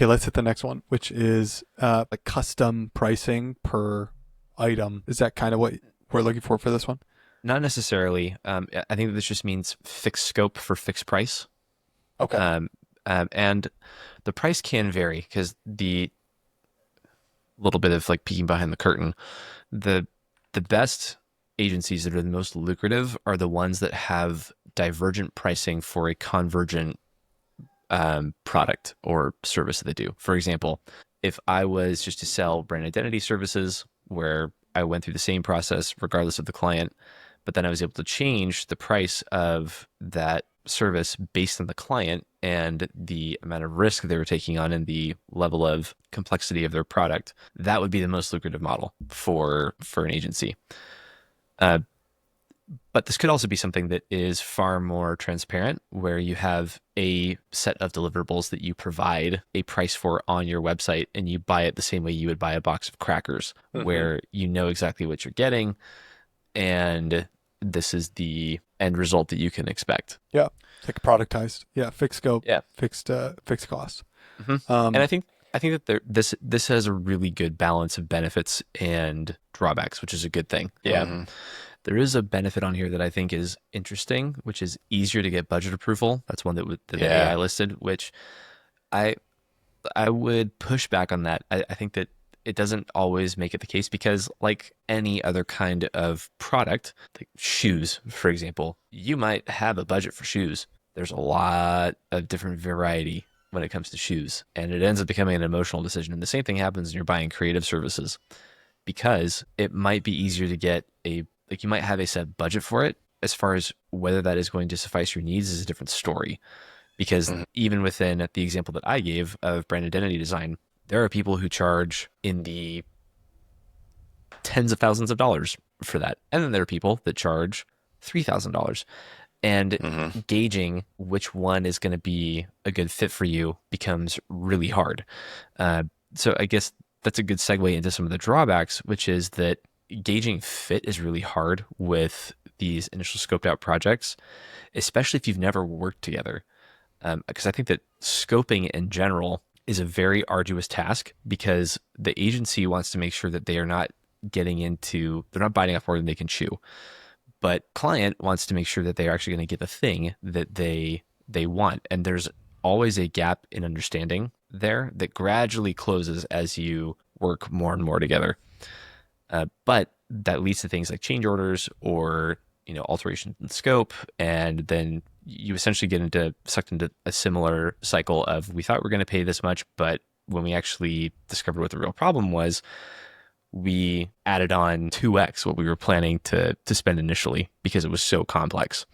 Okay, let's hit the next one, which is like custom pricing per item. Is that kind of what we're looking for this one? Not necessarily. I think that this just means fixed scope for fixed price. Okay. Um, and the price can vary because the little bit of like peeking behind the curtain, the the best agencies that are the most lucrative are the ones that have divergent pricing for a convergent product or service that they do. For example, if I was just to sell brand identity services where I went through the same process regardless of the client, but then I was able to change the price of that service based on the client and the amount of risk they were taking on and the level of complexity of their product, that would be the most lucrative model for an agency. Uh, but this could also be something that is far more transparent, where you have a set of deliverables that you provide a price for on your website, and you buy it the same way you would buy a box of crackers, Mm-hmm. where you know exactly what you're getting, and this is the end result that you can expect. Yeah. Like productized. Yeah. Fixed scope, Yeah. fixed cost. hmm And Um, I think that this has a really good balance of benefits and drawbacks, which is a good thing. Yeah. mhm. There is a benefit on here that I think is interesting, which is easier to get budget approval. That's one that the AI Yeah. listed, which I I would push back on that. I think that it doesn't always make it the case because, like any other kind of product, like shoes, for example, you might have a budget for shoes. There's a lot of different variety when it comes to shoes, and it ends up becoming an emotional decision. And the same thing happens when you're buying creative services because it might be easier to get like you might have a set budget for it. As far as whether that is going to suffice your needs is a different story, because Mhm. even within the example that I gave of brand identity design, there are people who charge in the tens of thousands of dollars for that. And then there are people that charge $3,000. And Mhm. gauging which one is going to be a good fit for you becomes really hard. Uh, so I guess that's a good segue into some of the drawbacks, which is that gauging fit is really hard with these initial scoped out projects, especially if you've never worked together. Because I think that scoping in general is a very arduous task because the agency wants to make sure that they're not biting off more than they can chew. But client wants to make sure that they're actually going to get the thing that they want. And there's always a gap in understanding there that gradually closes as you work more and more together. But that leads to things like change orders or alterations in scope, and then you essentially sucked into a similar cycle of we thought we were going to pay this much, but when we actually discovered what the real problem was, we added on 2x what we were planning to spend initially because it was so complex.